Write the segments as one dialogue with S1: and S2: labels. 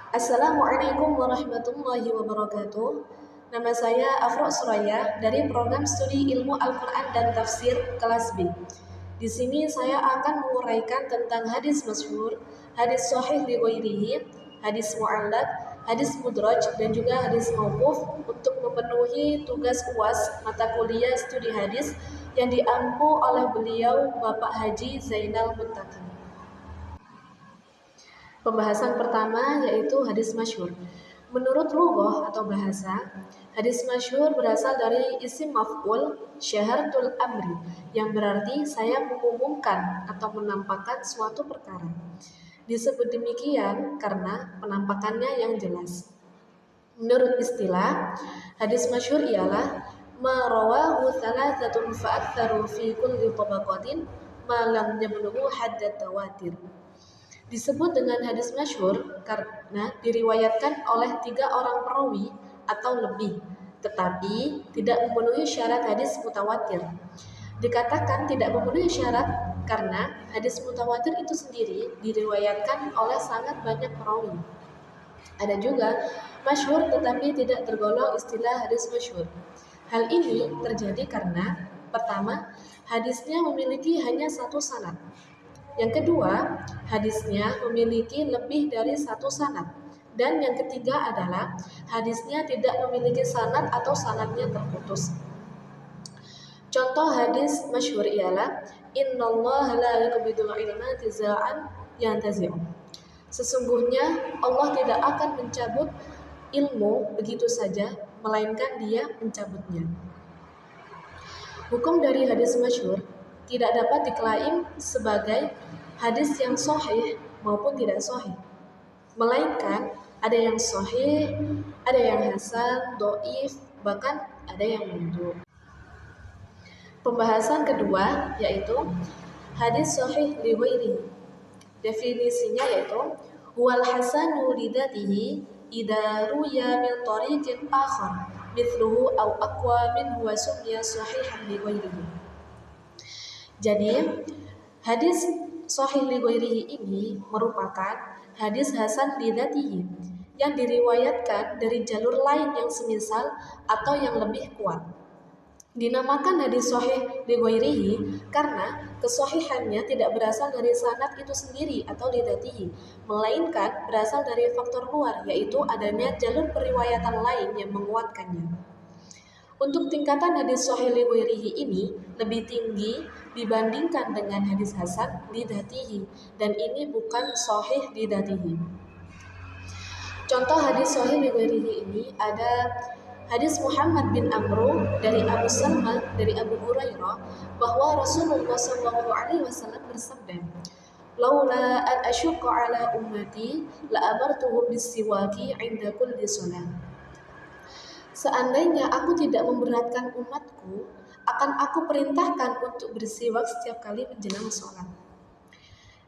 S1: Assalamualaikum warahmatullahi wabarakatuh. Nama saya Afro Suraya dari program studi ilmu Al-Quran dan Tafsir kelas B. Di sini saya akan menguraikan tentang hadis masyhur, hadis sahih li ghairihi, hadis mu'allaq, hadis mudraj, dan juga hadis mauquf untuk memenuhi tugas UAS mata kuliah studi hadis yang diampu oleh beliau Bapak Haji Zainal Muttaqi. Pembahasan pertama yaitu hadis masyhur. Menurut lughah atau bahasa, hadis masyhur berasal dari isim maf'ul syaharatul amri yang berarti saya mengumumkan atau menampakkan suatu perkara. Disebut demikian karena penampakannya yang jelas. Menurut istilah, hadis masyhur ialah ma rawahu thalathatun fa'aktsaru fi kulli tabaqatin ma lam yablughu haddat tawatir. Disebut dengan hadis masyhur karena diriwayatkan oleh 3 orang perawi atau lebih, tetapi tidak memenuhi syarat hadis mutawatir. Dikatakan tidak memenuhi syarat karena hadis mutawatir itu sendiri diriwayatkan oleh sangat banyak perawi. Ada juga masyhur tetapi tidak tergolong istilah hadis masyhur. Hal ini terjadi karena pertama, hadisnya memiliki hanya satu sanad. Yang kedua, hadisnya memiliki lebih dari satu sanad. Dan yang ketiga adalah hadisnya tidak memiliki sanad atau sanadnya terputus. Contoh hadis masyhur ialah innallaha la yaqbidul ilma tiza'an yantazi'u. Sesungguhnya Allah tidak akan mencabut ilmu begitu saja, melainkan Dia mencabutnya. Hukum dari hadis masyhur tidak dapat diklaim sebagai hadis yang sahih maupun tidak sahih, melainkan ada yang sahih, ada yang hasan, dhaif, bahkan ada yang maudhu. Pembahasan kedua yaitu hadis sahih li ghairihi. Definisinya yaitu huwal hasanu li dzatihi idza ruya min tariqin akhar mithluhu aw aqwa minhu wa summiya sahihan li ghairihi. Jadi, hadis sahih li ghairihi ini merupakan hadis hasan li dzatihi yang diriwayatkan dari jalur lain yang semisal atau yang lebih kuat. Dinamakan hadis sahih li ghairihi karena kesahihannya tidak berasal dari sanad itu sendiri atau li dzatihi, melainkan berasal dari faktor luar, yaitu adanya jalur periwayatan lain yang menguatkannya. Untuk tingkatan hadis sahih li ghairihi ini lebih tinggi dibandingkan dengan hadis hasan li dzatihi, dan ini bukan sahih li dzatihi. Contoh hadis sahih li ghairihi ini ada hadis Muhammad bin Amru dari Abu Salma dari Abu Hurairah bahwa Rasulullah SAW bersabda, "Laula an asyqa ala ummati la amartuhum bis-siwaki 'inda kulli shalah." Seandainya aku tidak memberatkan umatku, akan aku perintahkan untuk bersiwak setiap kali menjelang sholat.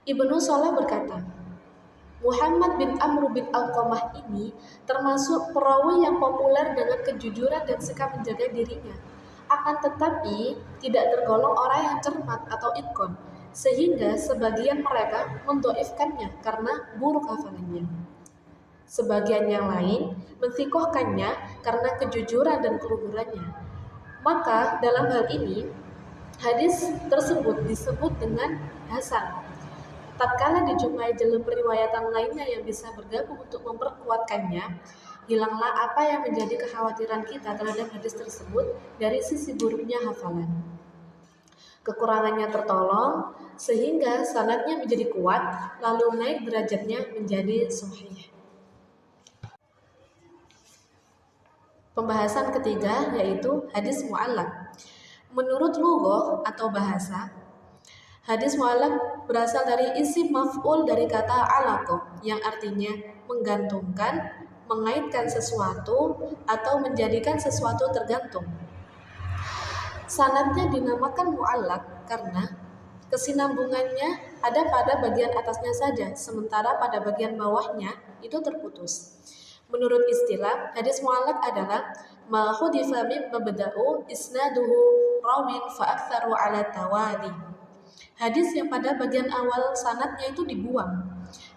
S1: Ibnu Salah berkata, Muhammad bin Amr bin Alqamah ini termasuk perawi yang populer dengan kejujuran dan sikap menjaga dirinya. Akan tetapi tidak tergolong orang yang cermat atau itqon, sehingga sebagian mereka mendhaifkannya karena buruk hafalannya. Sebagian yang lain mensikohkannya karena kejujuran dan keluhurannya. Maka dalam hal ini hadis tersebut disebut dengan hasan. Tatkala dijumpai jalur periwayatan lainnya yang bisa bergabung untuk memperkuatkannya, hilanglah apa yang menjadi kekhawatiran kita terhadap hadis tersebut dari sisi buruknya hafalan. Kekurangannya tertolong sehingga sanadnya menjadi kuat, lalu naik derajatnya menjadi sahih. Pembahasan ketiga yaitu hadis mu'allaq. Menurut lughah atau bahasa, hadis mu'allaq berasal dari isim maf'ul dari kata alaqa yang artinya menggantungkan, mengaitkan sesuatu atau menjadikan sesuatu tergantung. Sanadnya dinamakan mu'allaq karena kesinambungannya ada pada bagian atasnya saja, sementara pada bagian bawahnya itu terputus. Menurut istilah, hadis mu'allaq adalah ma hudifa min mabda'u isnaduhu rawin fa aktsaru ala tawali. Hadis yang pada bagian awal sanadnya itu dibuang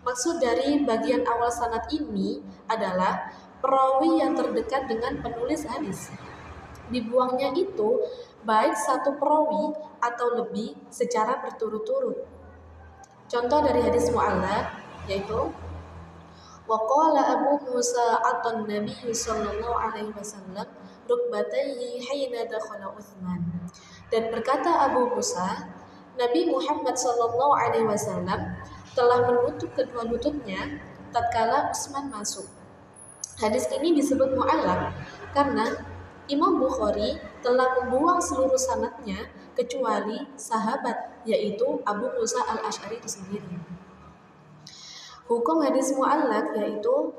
S1: Maksud dari bagian awal sanad ini adalah perawi yang terdekat dengan penulis hadis. Dibuangnya itu baik satu perawi atau lebih secara berturut-turut. Contoh dari hadis mu'allaq yaitu waqala Abu Musa aton Nabi sallallahu alaihi wasallam rukbatayhi hina dakhala Utsman. Dan berkata Abu Musa, Nabi Muhammad sallallahu alaihi wasallam telah menutup kedua lututnya tatkala Utsman masuk. Hadis ini disebut mu'allaq karena Imam Bukhari telah membuang seluruh sanadnya kecuali sahabat yaitu Abu Musa al-Asy'ari itu sendiri. Hukum hadis mu'allaq yaitu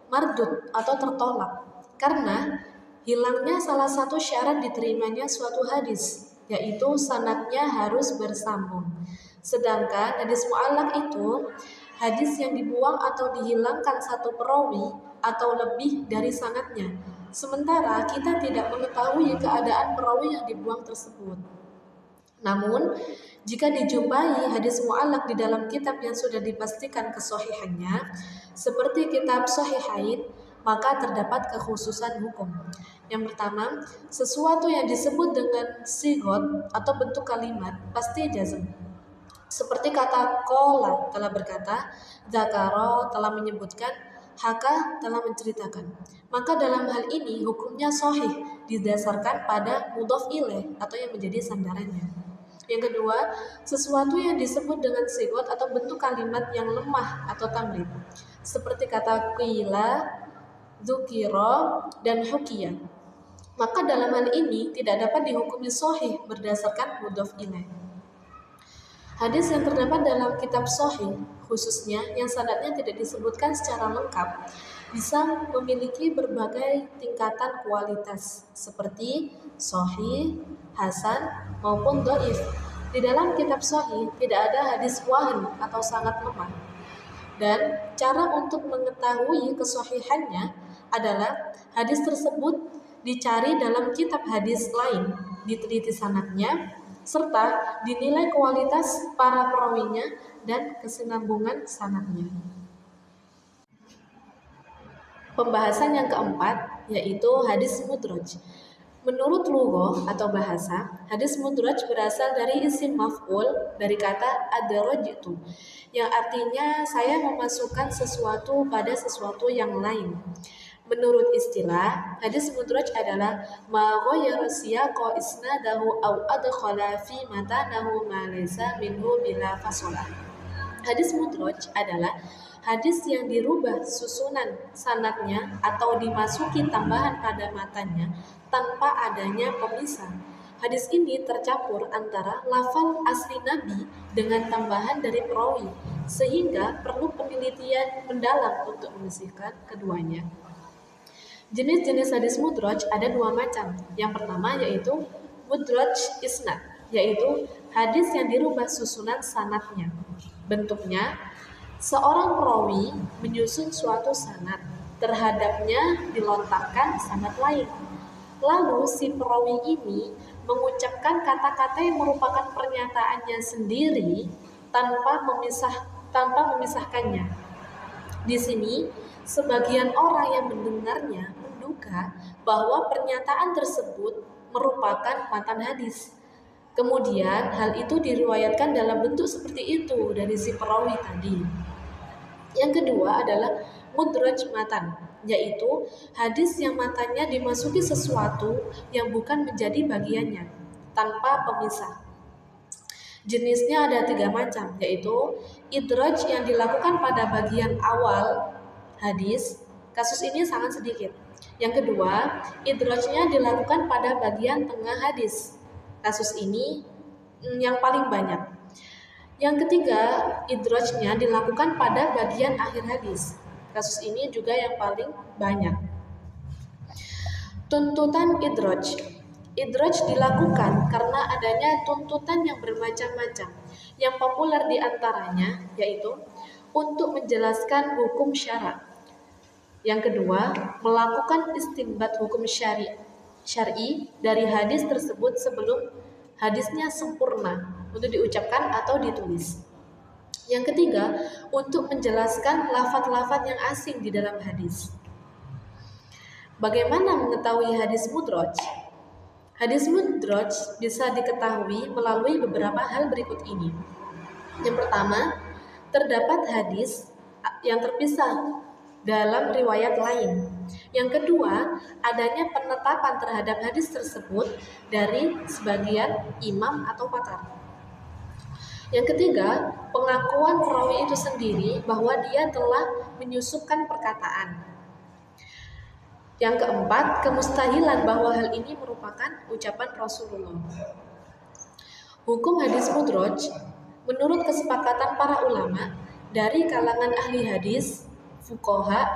S1: mardud atau tertolak karena hilangnya salah satu syarat diterimanya suatu hadis yaitu sanadnya harus bersambung. Sedangkan hadis mu'allaq itu hadis yang dibuang atau dihilangkan satu perawi atau lebih dari sanadnya. Sementara kita tidak mengetahui keadaan perawi yang dibuang tersebut. Namun, jika dijumpai hadis mu'allaq di dalam kitab yang sudah dipastikan kesahihannya, seperti kitab Sahihain, maka terdapat kekhususan hukum. Yang pertama, sesuatu yang disebut dengan sigot atau bentuk kalimat pasti jazm. Seperti kata qala telah berkata, dzakara telah menyebutkan, haka telah menceritakan. Maka dalam hal ini hukumnya sahih didasarkan pada mudhof ilaih atau yang menjadi sandarannya. Yang kedua, sesuatu yang disebut dengan sigot atau bentuk kalimat yang lemah atau tamrid. Seperti kata qila, dzukira, dan hukiya. Maka dalam hal ini tidak dapat dihukumi sahih berdasarkan mudhof ilaih. Hadis yang terdapat dalam kitab sahih, khususnya yang sanadnya tidak disebutkan secara lengkap, bisa memiliki berbagai tingkatan kualitas seperti sahih, hasan, maupun dhaif. Di dalam kitab sahih tidak ada hadis wahan atau sangat lemah. Dan cara untuk mengetahui kesahihannya adalah hadis tersebut dicari dalam kitab hadis lain, diteliti sanadnya, serta dinilai kualitas para perawinya dan kesinambungan sanadnya. Pembahasan yang keempat yaitu hadis mudraj. Menurut lughah atau bahasa, hadis mudraj berasal dari isim maf'ul dari kata adrajtu, yang artinya saya memasukkan sesuatu pada sesuatu yang lain. Menurut istilah, hadis mudraj adalah ma ghayyara siyaqa isnadahu aw adkhala fi matanahu ma laysa minhu bila fasalah. Hadis mudraj adalah hadis yang dirubah susunan sanadnya atau dimasuki tambahan pada matanya tanpa adanya pemisah. Hadis ini tercampur antara lafal asli Nabi dengan tambahan dari perawi, sehingga perlu penelitian mendalam untuk memisahkan keduanya. Jenis-jenis hadis mudraj ada dua macam. Yang pertama yaitu mudraj isnad, yaitu hadis yang dirubah susunan sanadnya. Bentuknya, seorang perawi menyusun suatu sanad, terhadapnya dilontarkan sanad lain. Lalu si perawi ini mengucapkan kata-kata yang merupakan pernyataannya sendiri tanpa memisahkannya. Di sini, sebagian orang yang mendengarnya menduga bahwa pernyataan tersebut merupakan matan hadis. Kemudian hal itu diriwayatkan dalam bentuk seperti itu dari si perawi tadi. Yang kedua adalah mudraj matan, yaitu hadis yang matanya dimasuki sesuatu yang bukan menjadi bagiannya, tanpa pemisah. Jenisnya ada 3 macam, yaitu idraj yang dilakukan pada bagian awal hadis, kasus ini sangat sedikit. Yang kedua, idrajnya dilakukan pada bagian tengah hadis, kasus ini yang paling banyak. Yang ketiga, idrajnya dilakukan pada bagian akhir hadis, kasus ini juga yang paling banyak. Tuntutan idraj. Idraj dilakukan karena adanya tuntutan yang bermacam-macam. Yang populer di antaranya yaitu untuk menjelaskan hukum syara. Yang kedua, melakukan istinbat hukum syar'i dari hadis tersebut sebelum hadisnya sempurna untuk diucapkan atau ditulis. Yang ketiga, untuk menjelaskan lafaz-lafaz yang asing di dalam hadis. Bagaimana mengetahui hadis mudraj? Hadis mudraj bisa diketahui melalui beberapa hal berikut ini. Yang pertama, terdapat hadis yang terpisah dalam riwayat lain. Yang kedua, adanya penetapan terhadap hadis tersebut dari sebagian imam atau pakar. Yang ketiga, pengakuan perawi itu sendiri bahwa dia telah menyusupkan perkataan. Yang keempat, kemustahilan bahwa hal ini merupakan ucapan Rasulullah. Hukum hadis mudraj menurut kesepakatan para ulama dari kalangan ahli hadis, fuqaha,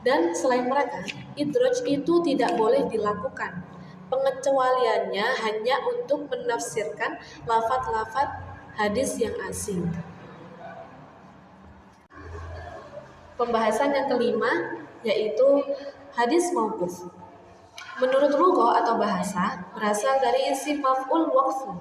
S1: dan selain mereka, idraj itu tidak boleh dilakukan. Pengecualiannya hanya untuk menafsirkan lafaz-lafaz hadis yang asing. Pembahasan yang kelima yaitu hadis mauquf. Menurut lugha atau bahasa, berasal dari isim maf'ul waqfu.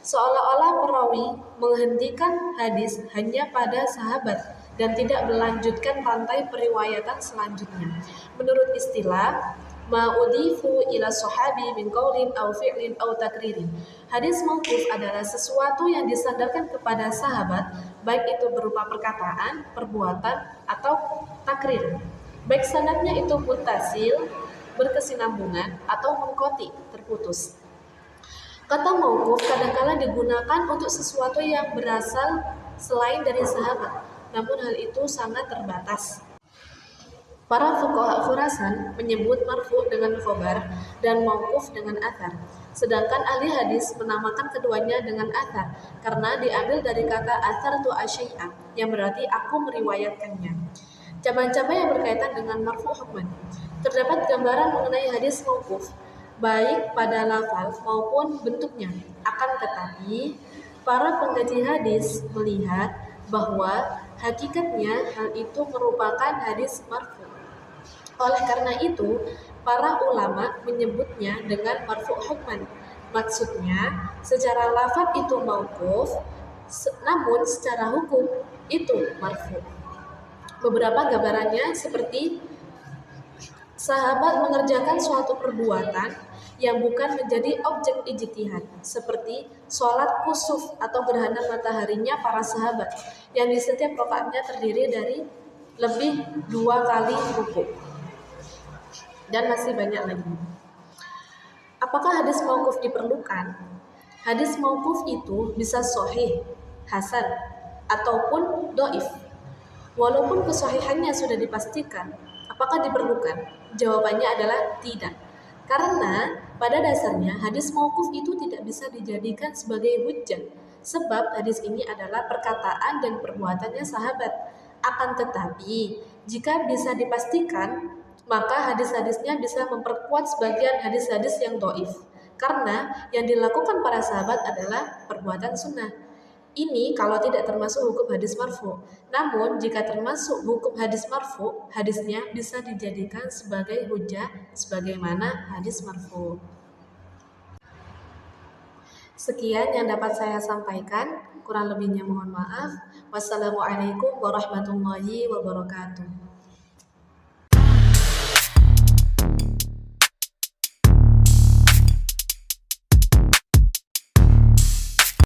S1: Seolah-olah perawi menghentikan hadis hanya pada sahabat dan tidak melanjutkan rantai periwayatan selanjutnya. Menurut istilah ma'udhifu ila sahabi min qaulin aw fi'lin aw takririn. Hadis mauquf adalah sesuatu yang disandarkan kepada sahabat, baik itu berupa perkataan, perbuatan, atau takrir. Baik sanadnya itu muttasil, berkesinambungan, atau munqati, terputus. Kata mauquf kadangkala digunakan untuk sesuatu yang berasal selain dari sahabat, namun hal itu sangat terbatas. Para fuqaha Khurasan menyebut marfu dengan khobar dan mauquf dengan athar. Sedangkan ahli hadis menamakan keduanya dengan athar karena diambil dari kata athar tu asyai'a yang berarti aku meriwayatkannya. Cabang-cabang yang berkaitan dengan marfu hukman. Terdapat gambaran mengenai hadis mauquf baik pada lafal maupun bentuknya. Akan tetapi, para pengkaji hadis melihat bahwa hakikatnya hal itu merupakan hadis marfu. Oleh karena itu, para ulama menyebutnya dengan marfu hukman. Maksudnya, secara lafaz itu mauquf, namun secara hukum itu marfu. Beberapa gambarannya seperti sahabat mengerjakan suatu perbuatan yang bukan menjadi objek ijtihad, seperti sholat kusuf atau gerhana mataharinya para sahabat, yang di setiap rakaatnya terdiri dari lebih 2 kali rukuk. Dan masih banyak lagi. Apakah hadis mauquf diperlukan? Hadis mauquf itu bisa sahih, hasan, ataupun dhaif. Walaupun kesahihannya sudah dipastikan, apakah diperlukan? Jawabannya adalah tidak. Karena pada dasarnya hadis mauquf itu tidak bisa dijadikan sebagai hujjah, sebab hadis ini adalah perkataan dan perbuatannya sahabat. Akan tetapi, jika bisa dipastikan, maka hadis-hadisnya bisa memperkuat sebagian hadis-hadis yang dhaif. Karena yang dilakukan para sahabat adalah perbuatan sunnah. Ini kalau tidak termasuk hukum hadis marfu. Namun jika termasuk hukum hadis marfu, hadisnya bisa dijadikan sebagai hujjah sebagaimana hadis marfu. Sekian yang dapat saya sampaikan, kurang lebihnya mohon maaf. Wassalamualaikum warahmatullahi wabarakatuh.